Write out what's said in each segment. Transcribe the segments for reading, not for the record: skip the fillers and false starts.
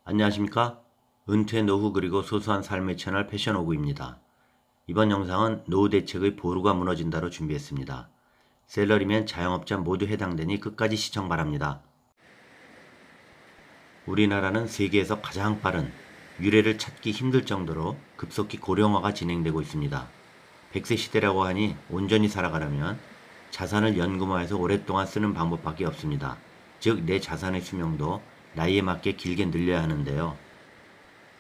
안녕하십니까? 은퇴 노후 그리고 소소한 삶의 채널 패션오구입니다. 이번 영상은 노후 대책의 보루가 무너진다로 준비했습니다. 셀러리맨 자영업자 모두 해당되니 끝까지 시청 바랍니다. 우리나라는 세계에서 가장 빠른 유례를 찾기 힘들 정도로 급속히 고령화가 진행되고 있습니다. 100세 시대라고 하니 온전히 살아가려면 자산을 연금화해서 오랫동안 쓰는 방법밖에 없습니다. 즉, 내 자산의 수명도 나이에 맞게 길게 늘려야 하는데요.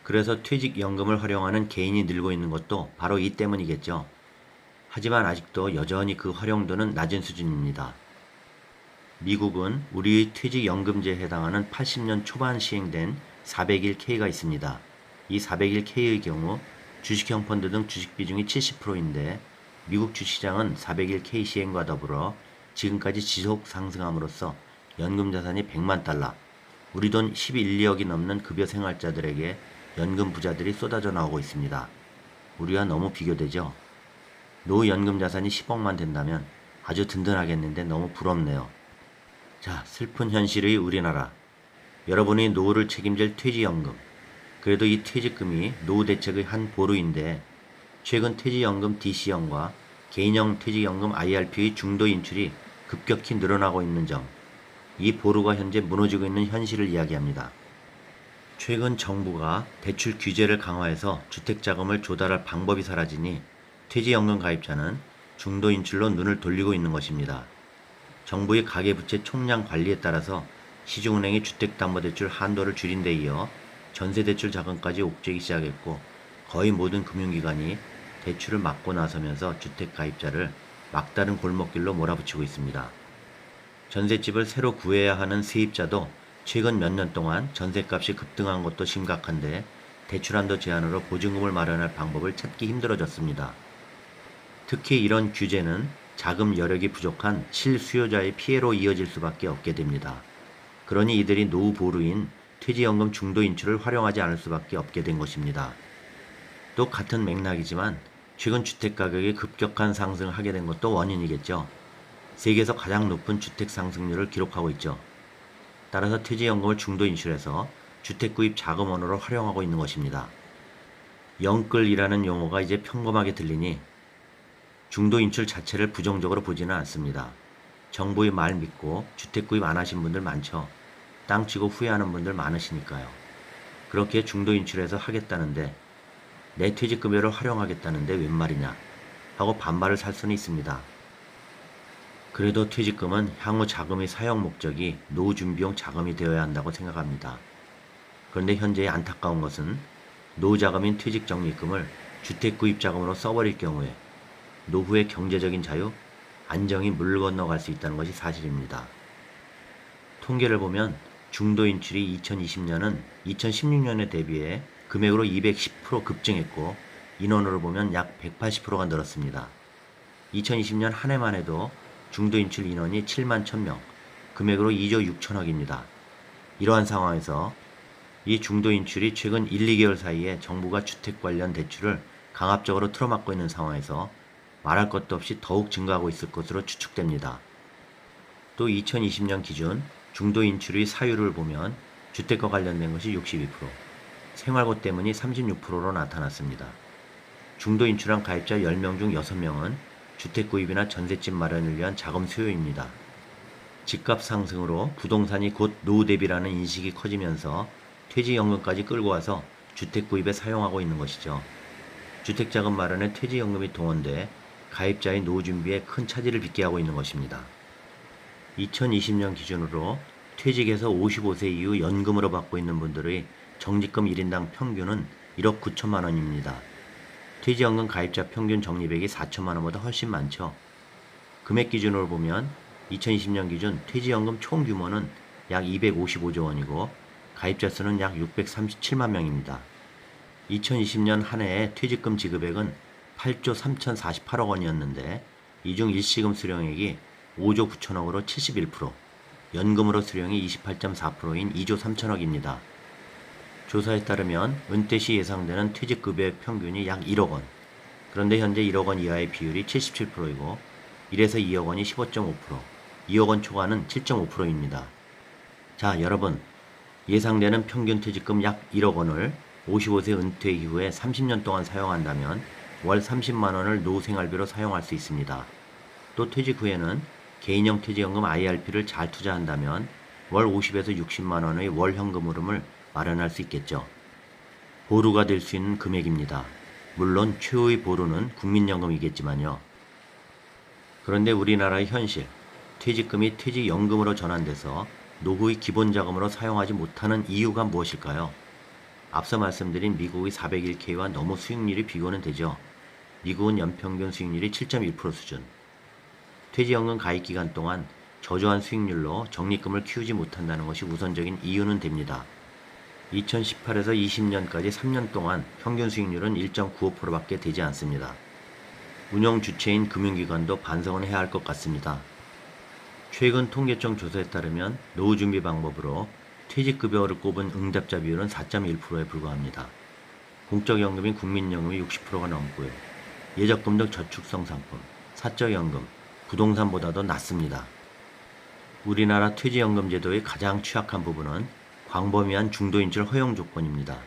그래서 퇴직연금을 활용하는 개인이 늘고 있는 것도 바로 이 때문이겠죠. 하지만 아직도 여전히 그 활용도는 낮은 수준입니다. 미국은 우리의 퇴직연금제에 해당하는 80년 초반 시행된 401K가 있습니다. 이 401K의 경우 주식형 펀드 등 주식 비중이 70%인데 미국 주시장은 401K 시행과 더불어 지금까지 지속 상승함으로써 연금 자산이 100만 달러, 우리 돈 11, 2억이 넘는 급여 생활자들에게 연금 부자들이 쏟아져 나오고 있습니다. 우리와 너무 비교되죠? 노후 연금 자산이 10억만 된다면 아주 든든하겠는데 너무 부럽네요. 자, 슬픈 현실의 우리나라. 여러분이 노후를 책임질 퇴직연금. 그래도 이 퇴직금이 노후 대책의 한 보루인데 최근 퇴직연금 DC형과 개인형 퇴직연금 IRP의 중도 인출이 급격히 늘어나고 있는 점. 이 보루가 현재 무너지고 있는 현실을 이야기합니다. 최근 정부가 대출 규제를 강화해서 주택자금을 조달할 방법이 사라지니 퇴직연금 가입자는 중도 인출로 눈을 돌리고 있는 것입니다. 정부의 가계부채 총량 관리에 따라서 시중은행이 주택담보대출 한도를 줄인 데 이어 전세대출 자금까지 옥죄기 시작했고 거의 모든 금융기관이 대출을 막고 나서면서 주택가입자를 막다른 골목길로 몰아붙이고 있습니다. 전셋집을 새로 구해야 하는 세입자도 최근 몇 년 동안 전셋값이 급등한 것도 심각한데 대출한도 제한으로 보증금을 마련할 방법을 찾기 힘들어졌습니다. 특히 이런 규제는 자금 여력이 부족한 실수요자의 피해로 이어질 수밖에 없게 됩니다. 그러니 이들이 노후 보루인 퇴직연금 중도 인출을 활용하지 않을 수밖에 없게 된 것입니다. 또 같은 맥락이지만 최근 주택가격이 급격한 상승을 하게 된 것도 원인이겠죠. 세계에서 가장 높은 주택 상승률을 기록하고 있죠. 따라서 퇴직연금을 중도 인출해서 주택 구입 자금원으로 활용하고 있는 것입니다. 영끌이라는 용어가 이제 평범하게 들리니 중도 인출 자체를 부정적으로 보지는 않습니다. 정부의 말 믿고 주택 구입 안 하신 분들 많죠. 땅 치고 후회하는 분들 많으시니까요. 그렇게 중도 인출해서 하겠다는데 내 퇴직급여를 활용하겠다는데 웬 말이냐 하고 반발을 살 수는 있습니다. 그래도 퇴직금은 향후 자금의 사용 목적이 노후 준비용 자금이 되어야 한다고 생각합니다. 그런데 현재의 안타까운 것은 노후 자금인 퇴직 적립금을 주택 구입 자금으로 써버릴 경우에 노후의 경제적인 자유, 안정이 물 건너갈 수 있다는 것이 사실입니다. 통계를 보면 중도 인출이 2020년은 2016년에 대비해 금액으로 210% 급증했고 인원으로 보면 약 180%가 늘었습니다. 2020년 한 해만 해도 중도 인출 인원이 7만 1000명, 금액으로 2조 6천억입니다. 이러한 상황에서 이 중도 인출이 최근 1, 2개월 사이에 정부가 주택 관련 대출을 강압적으로 틀어막고 있는 상황에서 말할 것도 없이 더욱 증가하고 있을 것으로 추측됩니다. 또 2020년 기준 중도 인출의 사유를 보면 주택과 관련된 것이 62%, 생활고 때문이 36%로 나타났습니다. 중도 인출한 가입자 10명 중 6명은 주택 구입이나 전셋집 마련을 위한 자금 수요입니다. 집값 상승으로 부동산이 곧 노후 대비라는 인식이 커지면서 퇴직연금까지 끌고 와서 주택 구입에 사용하고 있는 것이죠. 주택자금 마련에 퇴직연금이 동원돼 가입자의 노후 준비에 큰 차질을 빚게 하고 있는 것입니다. 2020년 기준으로 퇴직해서 55세 이후 연금으로 받고 있는 분들의 적립금 1인당 평균은 1억 9천만 원입니다. 퇴직연금 가입자 평균 적립액이 4천만 원보다 훨씬 많죠. 금액 기준으로 보면 2020년 기준 퇴직연금 총 규모는 약 255조 원이고 가입자 수는 약 637만 명입니다. 2020년 한 해의 퇴직금 지급액은 8조 3048억 원이었는데 이 중 일시금 수령액이 5조 9천억으로 71%, 연금으로 수령이 28.4%인 2조 3천억입니다. 조사에 따르면 은퇴 시 예상되는 퇴직급여액 평균이 약 1억 원. 그런데 현재 1억 원 이하의 비율이 77%이고 1에서 2억 원이 15.5%, 2억 원 초과는 7.5%입니다. 자, 여러분, 예상되는 평균 퇴직금 약 1억 원을 55세 은퇴 이후에 30년 동안 사용한다면 월 30만 원을 노후 생활비로 사용할 수 있습니다. 또 퇴직 후에는 개인형 퇴직연금 IRP를 잘 투자한다면 월 50에서 60만 원의 월 현금 흐름을 마련할 수 있겠죠. 보루가 될 수 있는 금액입니다. 물론 최후의 보루는 국민연금이겠지만요. 그런데 우리나라의 현실, 퇴직금이 퇴직연금으로 전환돼서 노후의 기본자금으로 사용하지 못하는 이유가 무엇일까요? 앞서 말씀드린 미국의 401k와 너무 수익률이 비교는 되죠. 미국은 연평균 수익률이 7.1% 수준. 퇴직연금 가입 기간 동안 저조한 수익률로 적립금을 키우지 못한다는 것이 우선적인 이유는 됩니다. 2018에서 20년까지 3년 동안 평균 수익률은 1.95%밖에 되지 않습니다. 운영 주체인 금융기관도 반성을 해야 할 것 같습니다. 최근 통계청 조사에 따르면 노후 준비 방법으로 퇴직급여를 꼽은 응답자 비율은 4.1%에 불과합니다. 공적연금인 국민연금이 60%가 넘고요. 예적금 등 저축성 상품, 사적연금, 부동산보다도 낮습니다. 우리나라 퇴직연금 제도의 가장 취약한 부분은 광범위한 중도 인출 허용 조건입니다.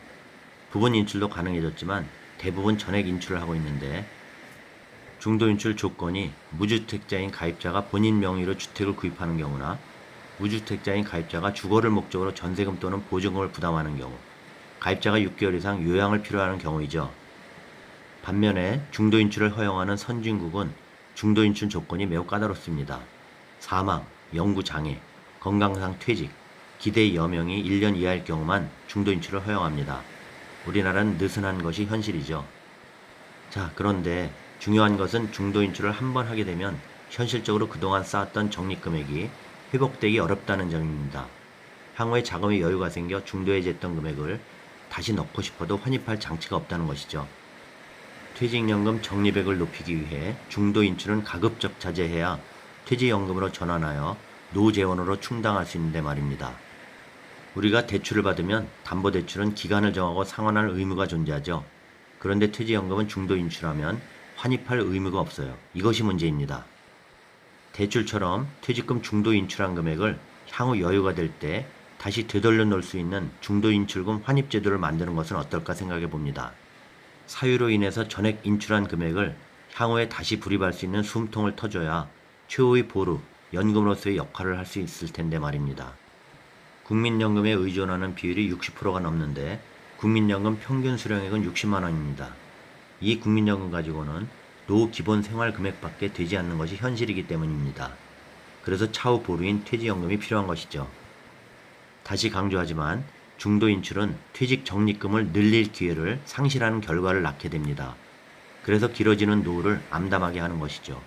부분 인출도 가능해졌지만 대부분 전액 인출을 하고 있는데 중도 인출 조건이 무주택자인 가입자가 본인 명의로 주택을 구입하는 경우나 무주택자인 가입자가 주거를 목적으로 전세금 또는 보증금을 부담하는 경우, 가입자가 6개월 이상 요양을 필요하는 경우이죠. 반면에 중도 인출을 허용하는 선진국은 중도 인출 조건이 매우 까다롭습니다. 사망, 영구 장애, 건강상 퇴직, 기대 여명이 1년 이하일 경우만 중도 인출을 허용합니다. 우리나라는 느슨한 것이 현실이죠. 자, 그런데 중요한 것은 중도 인출을 한번 하게 되면 현실적으로 그동안 쌓았던 적립금액이 회복되기 어렵다는 점입니다. 향후에 자금의 여유가 생겨 중도해지했던 금액을 다시 넣고 싶어도 환입할 장치가 없다는 것이죠. 퇴직연금 적립액을 높이기 위해 중도 인출은 가급적 자제해야 퇴직연금으로 전환하여 노후재원으로 충당할 수 있는데 말입니다. 우리가 대출을 받으면 담보대출은 기간을 정하고 상환할 의무가 존재하죠. 그런데 퇴직연금은 중도 인출하면 환입할 의무가 없어요. 이것이 문제입니다. 대출처럼 퇴직금 중도 인출한 금액을 향후 여유가 될 때 다시 되돌려 놓을 수 있는 중도 인출금 환입 제도를 만드는 것은 어떨까 생각해 봅니다. 사유로 인해서 전액 인출한 금액을 향후에 다시 불입할 수 있는 숨통을 터줘야 최후의 보루, 연금으로서의 역할을 할 수 있을 텐데 말입니다. 국민연금에 의존하는 비율이 60%가 넘는데 국민연금 평균 수령액은 60만 원입니다. 이 국민연금 가지고는 노후 기본 생활 금액밖에 되지 않는 것이 현실이기 때문입니다. 그래서 차후 보루인 퇴직연금이 필요한 것이죠. 다시 강조하지만 중도 인출은 퇴직 적립금을 늘릴 기회를 상실하는 결과를 낳게 됩니다. 그래서 길어지는 노후를 암담하게 하는 것이죠.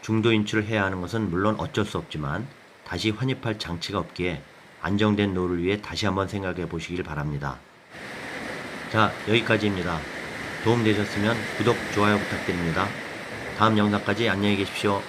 중도 인출을 해야 하는 것은 물론 어쩔 수 없지만 다시 환입할 장치가 없기에 안정된 노후를 위해 다시 한번 생각해 보시길 바랍니다. 자, 여기까지입니다. 도움되셨으면 구독, 좋아요 부탁드립니다. 다음 영상까지 안녕히 계십시오.